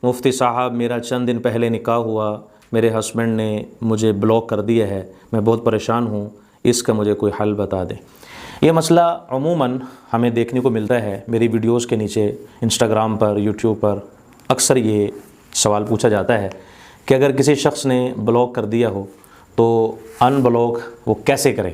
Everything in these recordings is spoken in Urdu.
مفتی صاحب میرا چند دن پہلے نکاح ہوا، میرے ہسبینڈ نے مجھے بلاک کر دیا ہے، میں بہت پریشان ہوں، اس کا مجھے کوئی حل بتا دیں۔ یہ مسئلہ عموماً ہمیں دیکھنے کو ملتا ہے، میری ویڈیوز کے نیچے انسٹاگرام پر، یوٹیوب پر اکثر یہ سوال پوچھا جاتا ہے کہ اگر کسی شخص نے بلاک کر دیا ہو تو ان بلاک وہ کیسے کرے،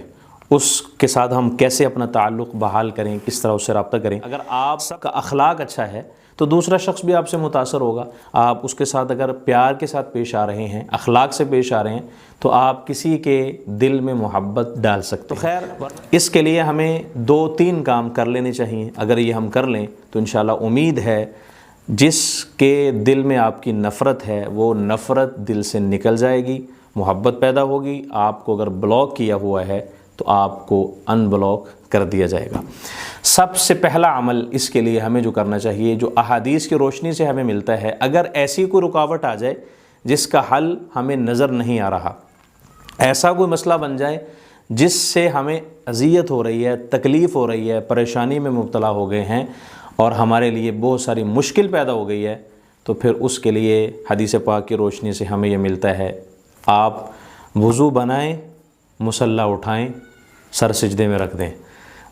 اس کے ساتھ ہم کیسے اپنا تعلق بحال کریں، کس طرح اس سے رابطہ کریں۔ اگر آپ کا اخلاق اچھا ہے تو دوسرا شخص بھی آپ سے متاثر ہوگا، آپ اس کے ساتھ اگر پیار کے ساتھ پیش آ رہے ہیں، اخلاق سے پیش آ رہے ہیں، تو آپ کسی کے دل میں محبت ڈال سکتے ہیں۔ تو خیر، اس کے لیے ہمیں 2-3 کام کر لینے چاہیے، اگر یہ ہم کر لیں تو انشاءاللہ امید ہے جس کے دل میں آپ کی نفرت ہے وہ نفرت دل سے نکل جائے گی، محبت پیدا ہوگی۔ آپ کو اگر بلاک کیا ہوا ہے تو آپ کو ان بلاک کر دیا جائے گا۔ سب سے پہلا عمل اس کے لیے ہمیں جو کرنا چاہیے، جو احادیث کی روشنی سے ہمیں ملتا ہے، اگر ایسی کوئی رکاوٹ آ جائے جس کا حل ہمیں نظر نہیں آ رہا، ایسا کوئی مسئلہ بن جائے جس سے ہمیں اذیت ہو رہی ہے، تکلیف ہو رہی ہے، پریشانی میں مبتلا ہو گئے ہیں اور ہمارے لیے بہت ساری مشکل پیدا ہو گئی ہے، تو پھر اس کے لیے حدیث پاک کی روشنی سے ہمیں یہ ملتا ہے، آپ وضو بنائیں، مصلی اٹھائیں، سر سجدے میں رکھ دیں،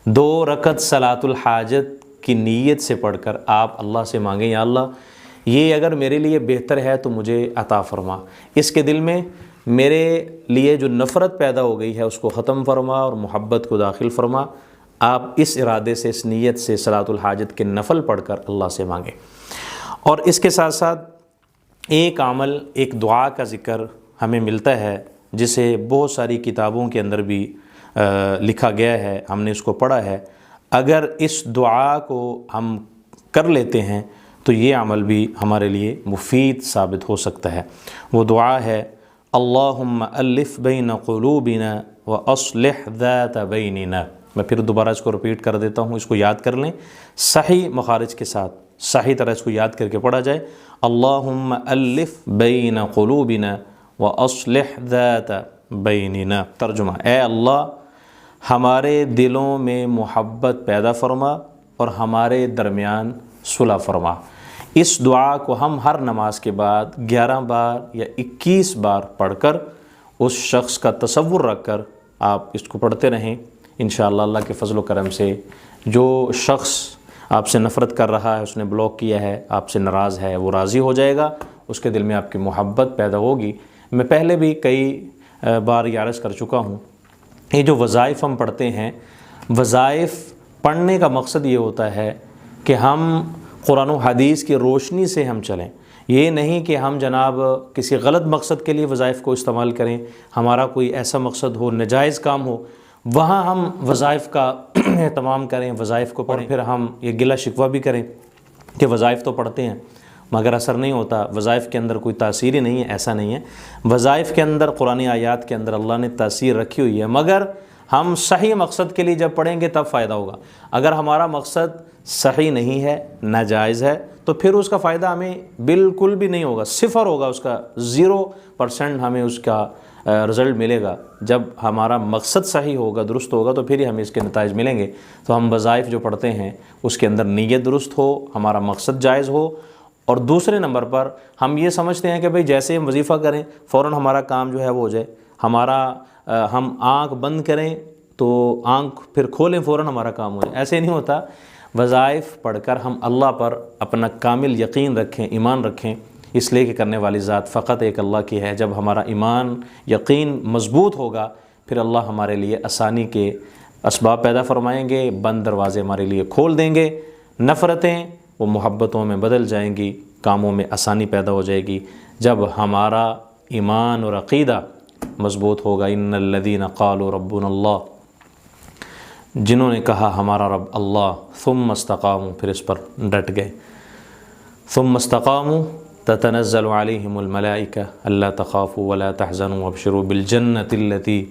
2 رکعت صلاۃ الحاجت کی نیت سے پڑھ کر آپ اللہ سے مانگیں، یا اللہ یہ اگر میرے لیے بہتر ہے تو مجھے عطا فرما، اس کے دل میں میرے لیے جو نفرت پیدا ہو گئی ہے اس کو ختم فرما اور محبت کو داخل فرما۔ آپ اس ارادے سے، اس نیت سے صلاۃ الحاجت کے نفل پڑھ کر اللہ سے مانگیں۔ اور اس کے ساتھ ساتھ ایک عمل، ایک دعا کا ذکر ہمیں ملتا ہے جسے بہت ساری کتابوں کے اندر بھی لکھا گیا ہے، ہم نے اس کو پڑھا ہے۔ اگر اس دعا کو ہم کر لیتے ہیں تو یہ عمل بھی ہمارے لیے مفید ثابت ہو سکتا ہے۔ وہ دعا ہے، اللہم الف بین قلوبنا واصلح ذات بیننا۔ میں پھر دوبارہ اس کو رپیٹ کر دیتا ہوں، اس کو یاد کر لیں صحیح مخارج کے ساتھ، صحیح طرح اس کو یاد کر کے پڑھا جائے، اللہم الف بین قلوبنا واصلح ذات بیننا۔ ترجمہ، اے اللہ ہمارے دلوں میں محبت پیدا فرما اور ہمارے درمیان صلح فرما۔ اس دعا کو ہم ہر نماز کے بعد 11 بار یا 21 بار پڑھ کر اس شخص کا تصور رکھ کر آپ اس کو پڑھتے رہیں، انشاءاللہ اللہ کے فضل و کرم سے جو شخص آپ سے نفرت کر رہا ہے، اس نے بلاک کیا ہے، آپ سے ناراض ہے، وہ راضی ہو جائے گا، اس کے دل میں آپ کی محبت پیدا ہوگی۔ میں پہلے بھی کئی بار یہ عرض کر چکا ہوں، یہ جو وظائف ہم پڑھتے ہیں، وظائف پڑھنے کا مقصد یہ ہوتا ہے کہ ہم قرآن و حدیث کی روشنی سے ہم چلیں، یہ نہیں کہ ہم جناب کسی غلط مقصد کے لیے وظائف کو استعمال کریں، ہمارا کوئی ایسا مقصد ہو، ناجائز کام ہو، وہاں ہم وظائف کا اہتمام کریں، وظائف کو پڑھیں، پھر ہم یہ گلہ شکوہ بھی کریں کہ وظائف تو پڑھتے ہیں مگر اثر نہیں ہوتا، وظائف کے اندر کوئی تاثیر ہی نہیں ہے۔ ایسا نہیں ہے، وظائف کے اندر، قرآن آیات کے اندر اللہ نے تاثیر رکھی ہوئی ہے، مگر ہم صحیح مقصد کے لیے جب پڑھیں گے تب فائدہ ہوگا۔ اگر ہمارا مقصد صحیح نہیں ہے، ناجائز ہے، تو پھر اس کا فائدہ ہمیں بالکل بھی نہیں ہوگا، صفر ہوگا، اس کا 0% ہمیں اس کا رزلٹ ملے گا۔ جب ہمارا مقصد صحیح ہوگا، درست ہوگا، تو پھر ہی ہمیں اس کے نتائج ملیں گے۔ تو ہم وظائف جو پڑھتے ہیں اس کے اندر نیت درست ہو، ہمارا مقصد جائز ہو، اور دوسرے نمبر پر ہم یہ سمجھتے ہیں کہ بھئی جیسے ہم وظیفہ کریں فوراً ہمارا کام جو ہے وہ ہو جائے، ہم آنکھ بند کریں تو آنکھ پھر کھولیں فوراً ہمارا کام ہو جائے، ایسے نہیں ہوتا۔ وظائف پڑھ کر ہم اللہ پر اپنا کامل یقین رکھیں، ایمان رکھیں، اس لیے کہ کرنے والی ذات فقط ایک اللہ کی ہے۔ جب ہمارا ایمان، یقین مضبوط ہوگا، پھر اللہ ہمارے لیے آسانی کے اسباب پیدا فرمائیں گے، بند دروازے ہمارے لیے کھول دیں گے، نفرتیں وہ محبتوں میں بدل جائیں گی، کاموں میں آسانی پیدا ہو جائے گی۔ جب ہمارا ایمان اور عقیدہ مضبوط ہوگا، ان الذین قالوا ربنا اللہ، جنہوں نے کہا ہمارا رب اللہ، ثم استقاموا، پھر اس پر ڈٹ گئے، ثم استقاموا تتنزل علیہم الملائکہ الا تخافوا ولا تحزنوا وابشروا بالجنۃ التی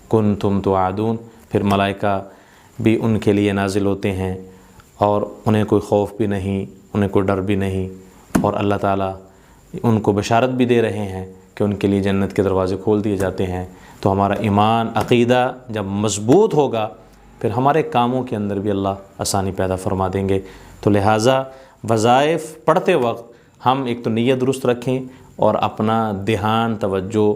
کنتم توعدون۔ پھر ملائکہ بھی ان کے لیے نازل ہوتے ہیں اور انہیں کوئی خوف بھی نہیں، انہیں کوئی ڈر بھی نہیں، اور اللہ تعالیٰ ان کو بشارت بھی دے رہے ہیں کہ ان کے لیے جنت کے دروازے کھول دیے جاتے ہیں۔ تو ہمارا ایمان، عقیدہ جب مضبوط ہوگا، پھر ہمارے کاموں کے اندر بھی اللہ آسانی پیدا فرما دیں گے۔ تو لہٰذا وظائف پڑھتے وقت ہم ایک تو نیت درست رکھیں اور اپنا دھیان توجہ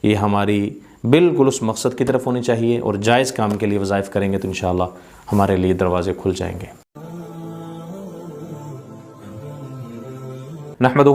یہ ہماری بالکل اس مقصد کی طرف ہونی چاہیے، اور جائز کام کے لیے وظائف کریں گے تو انشاءاللہ ہمارے لیے دروازے کھل جائیں گے۔ نحمدہ